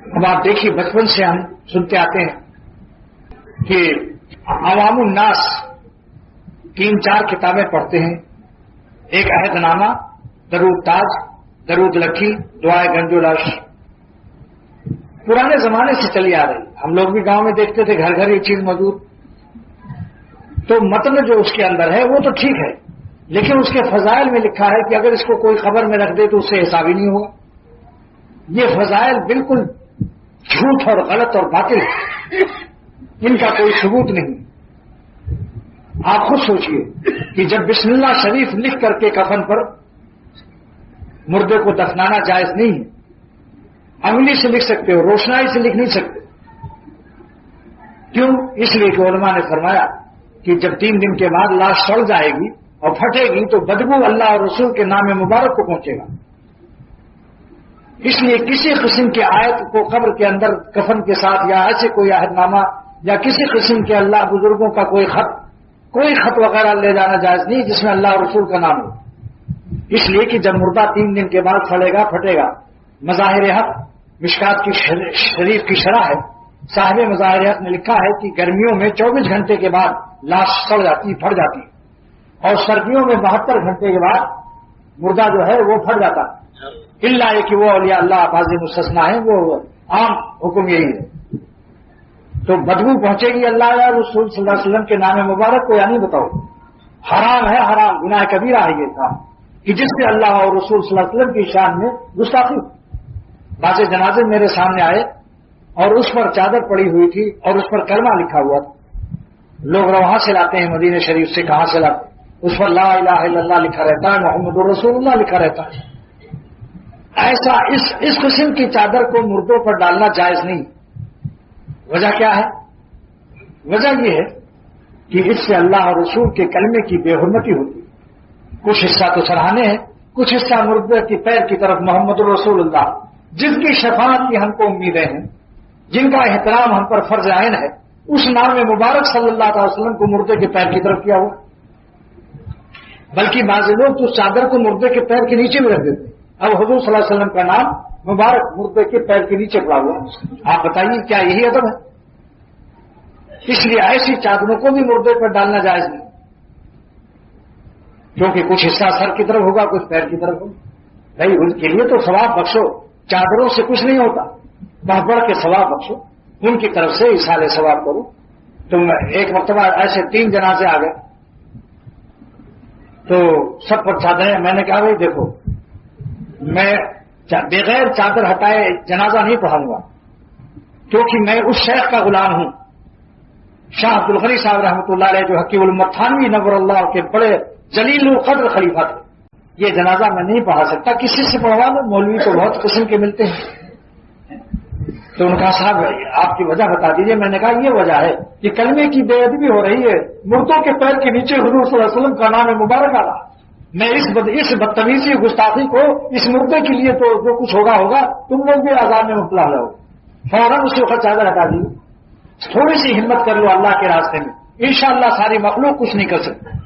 اب آپ دیکھیے بچپن سے ہم سنتے آتے ہیں کہ عوام الناس 3-4 کتابیں پڑھتے ہیں. ایک عہد نامہ، درود تاج، درود لکھی، دعائے گنج و لاش. پرانے زمانے سے چلی آ رہی. ہم لوگ بھی گاؤں میں دیکھتے تھے گھر گھر یہ چیز موجود. تو متن جو اس کے اندر ہے وہ تو ٹھیک ہے، لیکن اس کے فضائل میں لکھا ہے کہ اگر اس کو کوئی خبر میں رکھ دے تو اس سے حساب ہی نہیں ہوگا. یہ فضائل بالکل جھوٹ اور غلط اور باطل ہے، ان کا کوئی ثبوت نہیں. آپ خود سوچئے کہ جب بسم اللہ شریف لکھ کر کے کفن پر مردے کو دفنانا جائز نہیں ہے، انگلی سے لکھ سکتے ہو، روشنائی سے لکھ نہیں سکتے. کیوں؟ اس لیے کہ علماء نے فرمایا کہ جب 3 دن کے بعد لاش سڑ جائے گی اور پھٹے گی تو بدبو اللہ اور رسول کے نام مبارک کو پہنچے گا. اس لیے کسی قسم کی آیت کو قبر کے اندر کفن کے ساتھ یا ایسے کوئی عہد نامہ یا کسی قسم کے اللہ بزرگوں کا کوئی خط وغیرہ لے جانا جائز نہیں جس میں اللہ اور رسول کا نام ہو. اس لیے کہ جب مردہ 3 دن کے بعد سڑے گا پھٹے گا. مظاہر حق مشکات کی شریف کی شرح ہے، صاحب مظاہر حق نے لکھا ہے کہ گرمیوں میں 24 گھنٹے کے بعد لاش سڑ جاتی پھٹ جاتی، اور سردیوں میں 72 گھنٹے کے بعد مردہ جو ہے وہ پھٹ جاتا. اللہ ہے کہ وہ اولیاء اللہ بعض مستثنا ہیں، وہ عام حکم یہی ہے. تو بدبو پہنچے گی اللہ یا رسول صلی اللہ علیہ وسلم کے نام مبارک کو، یا نہیں بتاؤ؟ حرام ہے، حرام گناہ کبیرہ ہے یہ کام کہ جس سے اللہ اور رسول صلی اللہ علیہ وسلم کی شان میں گستاخی. بعض جنازے میرے سامنے آئے اور اس پر چادر پڑی ہوئی تھی اور اس پر کلمہ لکھا ہوا تھا. لوگ وہاں سے لاتے ہیں مدینہ شریف سے، کہاں سے لاتے ہیں، اس پر لا الہ الا اللہ لکھا رہتا ہے، محمد رسول اللہ لکھا رہتا ہے. ایسا اس قسم کی چادر کو مردوں پر ڈالنا جائز نہیں. وجہ کیا ہے؟ وجہ یہ ہے کہ اس سے اللہ اور رسول کے کلمے کی بے حرمتی ہوتی. کچھ حصہ تو سراہنے ہیں، کچھ حصہ مردے کی پیر کی طرف محمد رسول اللہ، جن کی شفاعت کی ہم کو امیدیں ہیں، جن کا احترام ہم پر فرض عین ہے، اس نام مبارک صلی اللہ علیہ وسلم کو مردے کے پیر کی طرف کیا ہوا. بلکہ بعض لوگ تو چادر کو مردے کے پیر کے نیچے میں رکھ دیتے. اب حضور صلی اللہ علیہ وسلم کا نام مبارک مردے کے پیر کے نیچے پڑا ہوا. آپ بتائیے کیا یہی ادب ہے؟ اس لیے ایسی چادروں کو بھی مردے پر ڈالنا جائز نہیں، کیونکہ کچھ حصہ سر کی طرف ہوگا، کچھ پیر کی طرف ہوگا. بھائی ان کے لیے تو ثواب بخشو، چادروں سے کچھ نہیں ہوتا، بڑھ بڑھ کے ثواب بخشو، ان کی طرف سے اصالہ ثواب کرو. تو ایک مرتبہ ایسے 3 جنازے آ گئے تو سب پر چادریں. میں نے کہا بھائی دیکھو، میں بغیر چادر ہٹائے جنازہ نہیں پڑھاؤں گا، کیونکہ میں اس شیخ کا غلام ہوں، شاہ عبد الغنی صاحب رحمۃ اللہ علیہ، جو حکیم الامت تھانوی نور اللہ کے بڑے جلیل القدر خلیفہ تھے. یہ جنازہ میں نہیں پڑھا سکتا، کسی سے پڑھوا لو، مولوی تو بہت قسم کے ملتے ہیں. تو ان کا صاحب آپ کی وجہ بتا دیجئے. میں نے کہا یہ وجہ ہے کہ کلمے کی بے ادبی ہو رہی ہے، مردوں کے پیر کے نیچے حضور صلی اللہ علیہ وسلم کا نام مبارک آ رہا. میں اس بدتمیزی گستاخی کو، اس مردے کے لیے تو جو کچھ ہوگا ہوگا، تم لوگ بھی عذاب میں مبتلا ہو. فوراً اس کے وقت چادر ہٹا دی. تھوڑی سی ہمت کر لو اللہ کے راستے میں، انشاءاللہ ساری مخلوق کچھ نہیں کر سکتی.